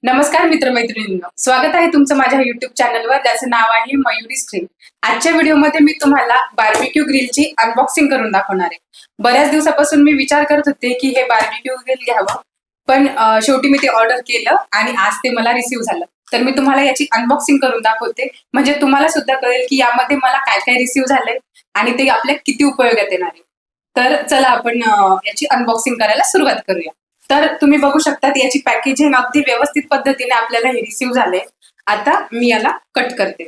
नमस्कार मित्रमैत्रिणींनो, स्वागत आहे तुमचं माझ्या युट्यूब चॅनलवर ज्याचं नाव आहे मयुरी स्ट्रीम. आजच्या व्हिडिओमध्ये मी तुम्हाला बार्बिक्यू ग्रिलची अनबॉक्सिंग करून दाखवणार आहे. बऱ्याच दिवसापासून मी विचार करत होते की हे बार्बिक्यू ग्रिल घ्यावं, पण शेवटी मी ते ऑर्डर केलं आणि आज ते मला रिसीव्ह झालं. तर मी तुम्हाला याची अनबॉक्सिंग करून दाखवते, म्हणजे तुम्हाला सुद्धा कळेल की यामध्ये मला काय काय रिसीव्ह झालंय आणि ते आपल्या किती उपयोगात येणार आहे. तर चला आपण याची अनबॉक्सिंग करायला सुरुवात करूया. तर तुम्ही बघू शकता याची पॅकेजिंग अगदी व्यवस्थित पद्धतीने आपल्याला हे रिसीव्ह झाले. आता मी याला कट करते.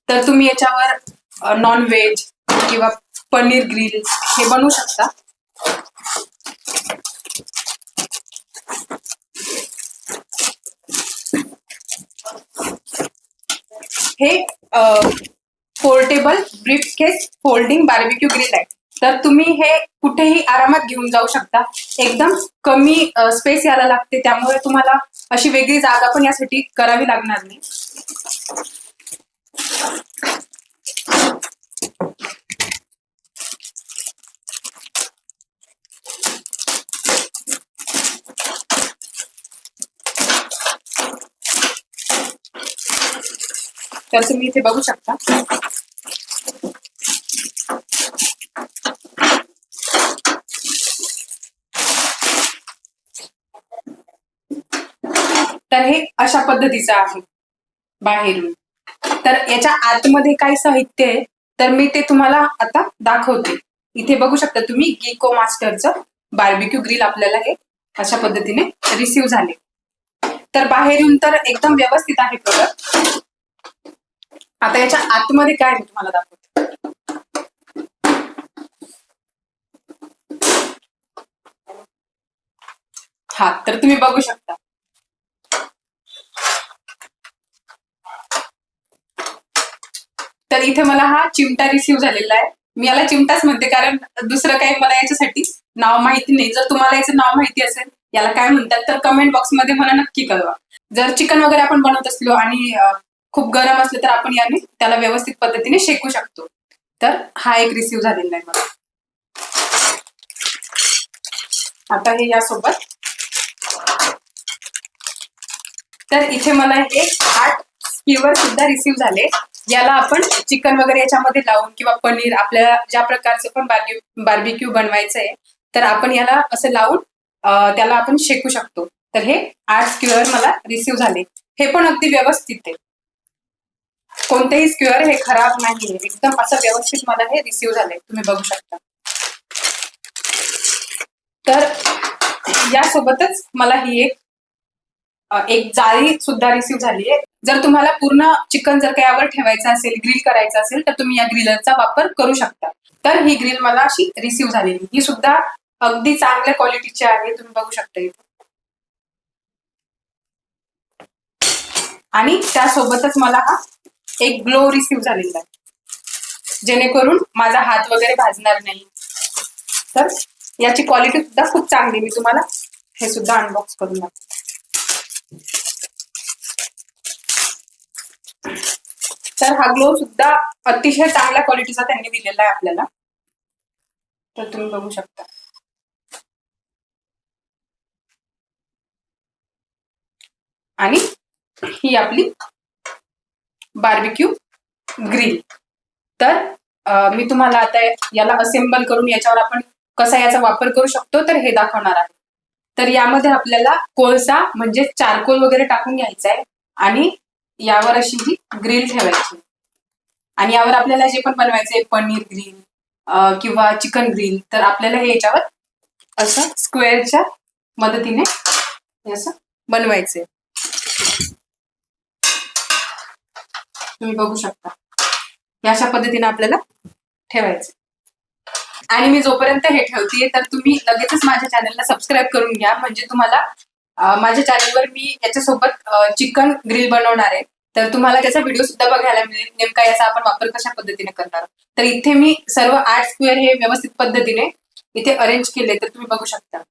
तर तुम्ही याच्यावर नॉन व्हेज किंवा पनीर ग्रिल हे बनवू शकता. हे portable briefcase folding barbecue grill आहे. तर तुम्ही हे कुठेही आरामात घेऊन जाऊ शकता. एकदम कमी स्पेस याला लागते, त्यामुळे तुम्हाला अशी वेगळी जागा पण यासाठी करावी लागणार नाही. तर तुम्ही इथे बघू शकता. तर हे अशा पद्धतीचं आहे बाहेरून. तर याच्या आतमध्ये काय साहित्य आहे तर मी ते तुम्हाला आता दाखवते. इथे बघू शकता तुम्ही गिको मास्टरचं बार्बिक्यू ग्रिल आपल्याला हे अशा पद्धतीने रिसीव्ह झाले. तर बाहेरून तर एकदम व्यवस्थित आहे प्रोडक्ट. आता याच्या आतमध्ये काय मी तुम्हाला दाखवते. हा, तर तुम्ही बघू शकता. तर इथे मला हा चिमटा रिसीव्ह झालेला आहे. मी याला चिमटाच म्हणते कारण दुसरं काही मला याच्यासाठी नाव माहिती नाही. जर तुम्हाला याचं नाव माहिती असेल याला काय म्हणतात तर कमेंट बॉक्समध्ये मला नक्की कळवा. जर चिकन वगैरे आपण बनवत असलो आणि खूप गरम असले तर आपण याने त्याला व्यवस्थित पद्धतीने शेकू शकतो. तर हा एक रिसीव्ह झालेला आहे मला. आता हे यासोबत. तर इथे मला हे 8 स्क्यूअर सुद्धा रिसीव्ह झाले. याला आपण चिकन वगैरे याच्यामध्ये लावून किंवा पनीर आपल्याला ज्या प्रकारचं पण बार्बिक्यू बनवायचं आहे तर आपण याला असं लावून त्याला आपण शेकू शकतो. तर हे 8 स्क्यूअर मला रिसीव्ह झाले. हे पण अगदी व्यवस्थित आहे. कोणतेही स्क्वेअर हे खराब नाहीये. एकदम असं व्यवस्थित मला हे रिसीव्ह झाले. तुम्ही बघू शकता. तर यासोबतच मला ही एक जाळी सुद्धा रिसीव्ह झाली आहे. जर तुम्हाला पूर्ण चिकन जर काही यावर ठेवायचं असेल, ग्रिल करायचं असेल तर तुम्ही या ग्रिलरचा वापर करू शकता. तर ही ग्रिल मला अशी रिसीव्ह झालेली. ही सुद्धा अगदी चांगल्या क्वालिटीची आहे. तुम्ही बघू शकता इथे. आणि त्यासोबतच मला हा एक ग्लो रिसीव्ह झालेला आहे, जेणेकरून माझा हात वगैरे भाजणार नाही. तर याची क्वालिटी सुद्धा खूप चांगली. मी तुम्हाला हे सुद्धा अनबॉक्स करून दाखवते. तर हा ग्लो सुद्धा अतिशय चांगल्या क्वालिटीचा त्यांनी दिलेला आहे आपल्याला. तर तुम्ही बघू शकता. आणि ही आपली बार्बिक्यू ग्रिल. तर मी तुम्हाला आता याला असेंबल करून याच्यावर आपण कसा याचा वापर करू शकतो तर हे दाखवणार आहे. तर यामध्ये आपल्याला कोळसा म्हणजे चारकोल वगैरे टाकून घ्यायचा आहे आणि यावर अशी ही ग्रिल ठेवायची. आणि यावर आपल्याला जे पण बनवायचंय पनीर ग्रिल किंवा चिकन ग्रिल तर आपल्याला हे याच्यावर असं स्क्वेअरच्या मदतीने असं बनवायचंय. तुम्ही बघू शकता. अशा पद्धतीने आपल्याला ठेवायचं. आणि मी जोपर्यंत हे ठेवतेय तर तुम्ही लगेचच माझ्या चॅनलला सबस्क्राईब करून घ्या, म्हणजे तुम्हाला माझ्या चॅनलवर मी याच्यासोबत चिकन ग्रिल बनवणार आहे. तर तुम्हाला त्याचा व्हिडिओ सुद्धा बघायला मिळेल, नेमका याचा आपण वापर कशा पद्धतीने करणार. तर इथे मी सर्व 8 स्क्वेअर हे व्यवस्थित पद्धतीने इथे अरेंज केले. तर तुम्ही बघू शकता.